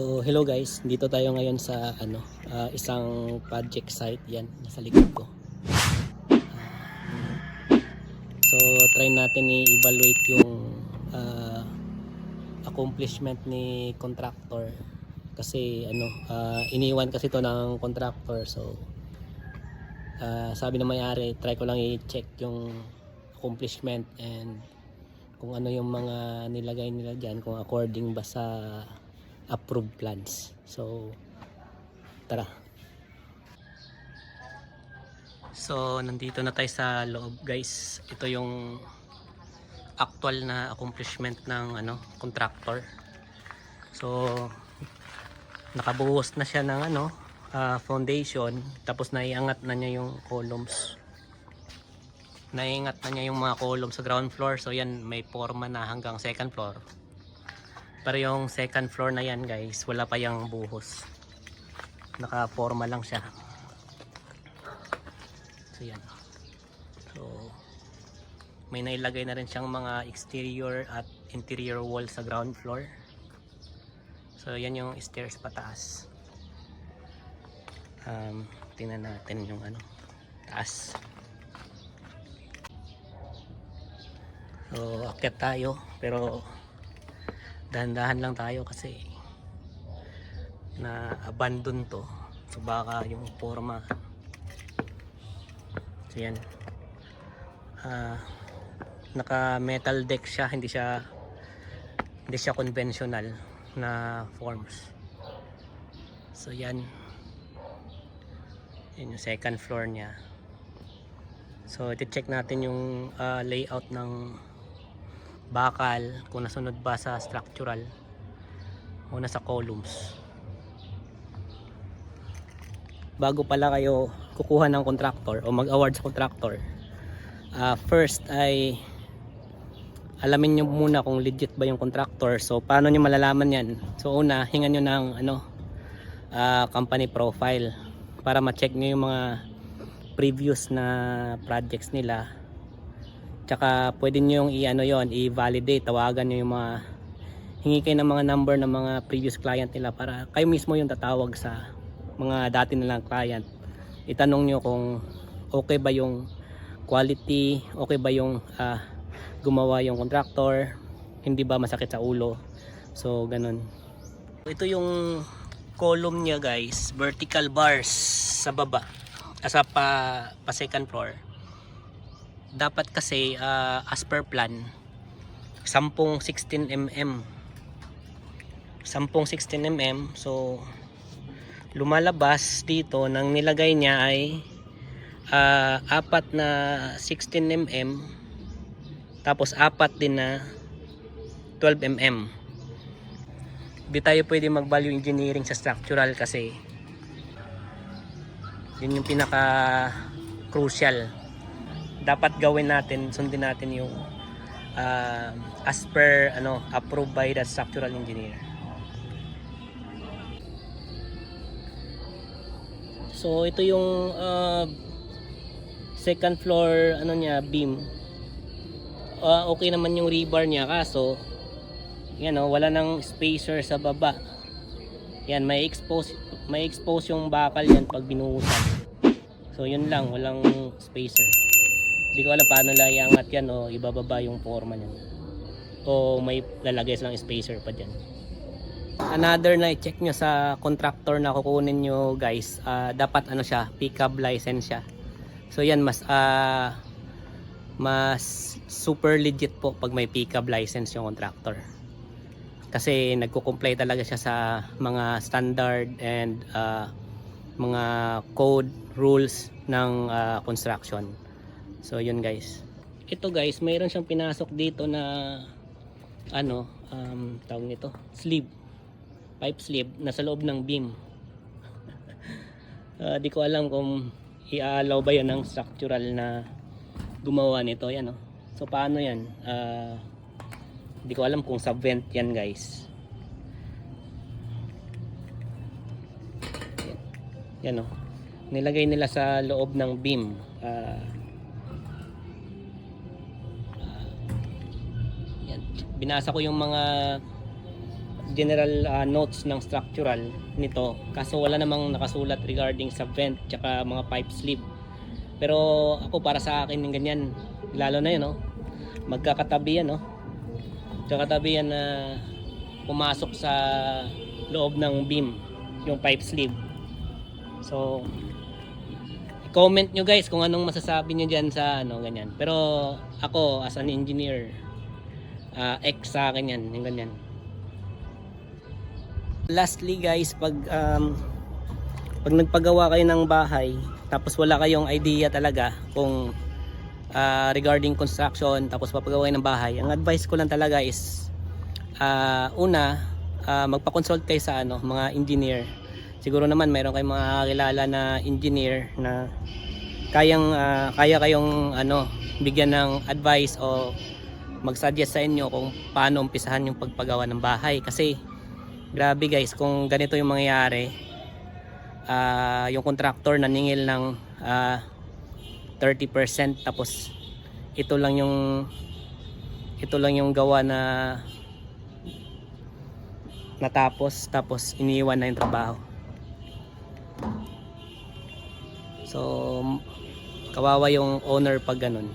So, hello guys, dito tayo ngayon sa isang project site. Yan, nasa likod ko. So, try natin i-evaluate yung accomplishment ni contractor. Kasi iniwan kasi to ng contractor. So, sabi ng may-ari, try ko lang i-check yung accomplishment and kung ano yung mga nilagay nila dyan, kung according ba sa approved plans. So, tara. So, nandito na tayo sa loob, guys. Ito yung actual na accomplishment ng contractor. So, nakabuhos na siya ng foundation, tapos naiangat na niya yung columns. Naiangat na niya yung mga columns sa ground floor. So, yan, may forma na hanggang second floor. Pero yung second floor na yan, guys, wala pa yung buhos. Naka-forma lang siya. So yan. So may nailagay na rin siyang mga exterior at interior wall sa ground floor. So yan yung stairs pataas. Tingnan natin yung taas. So akyat tayo, pero dahan-dahan lang tayo kasi na abandon to. So baka yung forma. So yan, naka metal deck siya, hindi siya conventional na forms. So yan yung second floor niya. So iti-check natin yung layout ng bakal, kung nasunod ba sa structural o nasa columns. Bago pala kayo kukuha ng contractor o mag-award sa contractor, first ay alamin nyo muna kung legit ba yung contractor. So paano nyo malalaman yan? So una, hingan nyo ng company profile para ma-check nyo yung mga previous na projects nila. Tsaka pwede nyo yung i-validate, tawagan nyo yung mga, hingi kayo ng mga number ng mga previous client nila para kayo mismo yung tatawag sa mga dati nilang client. Itanong nyo kung okay ba yung quality, okay ba yung gumawa yung contractor, hindi ba masakit sa ulo. So ganun. Ito yung column niya, guys, vertical bars sa baba, asa pa second floor. Dapat kasi as per plan 10 16 mm. 10 16 mm. So lumalabas dito nang nilagay niya ay apat na 16 mm, tapos apat din na 12 mm. Hindi tayo pwede mag value engineering sa structural kasi yun yung pinaka crucial. Dapat gawin natin, sundin natin yung as per approved by the structural engineer. So ito yung second floor beam. Okay naman yung rebar niya, kaso yan wala nang spacer sa baba. Yan, may expose yung bakal yan pag binuhusan. So yun lang, walang spacer. Hindi ko alam paano lang iangat yan o ibababa yung forma niyan. O may lalagay silang spacer pa dyan. Another na i-check nyo sa contractor na kukunin nyo, guys, dapat siya, pickup license siya. So yan, mas super legit po pag may pickup license yung contractor. Kasi nagko-comply talaga siya sa mga standard and mga code rules ng construction. So yun, guys. Ito, guys, mayroon siyang pinasok dito na tawag nito, sleeve, pipe sleeve nasa loob ng beam. Di ko alam kung i-allow ba yan ng structural na gumawa nito. Yan so paano yan? Di ko alam kung subvent yan, guys. Yan nilagay nila sa loob ng beam. Yan, binasa ko yung mga general notes ng structural nito, kaso wala namang nakasulat regarding sa vent tsaka mga pipe sleeve. Pero ako, para sa akin yung ganyan, lalo na yun, no? Magkakatabi yan, no? Magkakatabi yan na pumasok sa loob ng beam yung pipe sleeve. So comment nyo guys kung anong masasabi nyo dyan sa ano, ganyan. Pero ako as an engineer, X sa akin yan, yung ganyan. Lastly guys, pag nagpagawa kayo ng bahay tapos wala kayong idea talaga kung regarding construction, tapos papagawa kayo ng bahay, ang advice ko lang talaga is una, magpa-consult kayo sa ano, mga engineer. Siguro naman mayroon kayong mga kilala na engineer na kaya kayong ano, bigyan ng advice o mag-suggest sa inyo kung paano umpisahan yung pagpagawa ng bahay. Kasi grabe guys, kung ganito yung mangyayari, yung contractor naningil ng 30%, tapos ito lang yung gawa na natapos, tapos iniwan na yung trabaho. So kawawa yung owner pag ganun.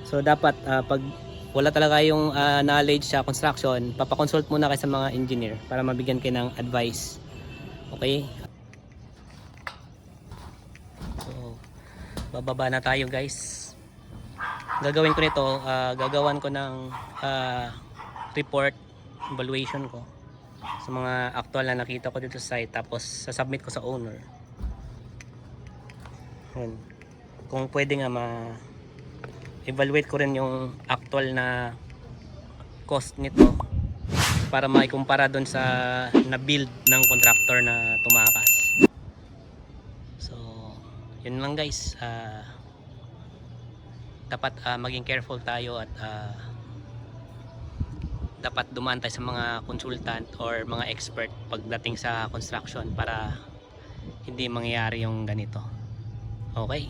So dapat pag wala talaga yung knowledge sa construction, papakonsult muna kayo sa mga engineer para mabigyan kayo ng advice. Okay? So bababa na tayo guys. Gagawin ko nito, gagawan ko ng report, evaluation ko sa mga actual na nakita ko dito sa site, tapos sasubmit ko sa owner. Kung pwede nga evaluate ko rin yung actual na cost nito para maikumpara doon sa na-build ng contractor na tumakas. So yun lang guys, dapat maging careful tayo at dapat dumaan tayo sa mga consultant or mga expert pagdating sa construction para hindi mangyayari yung ganito. Okay.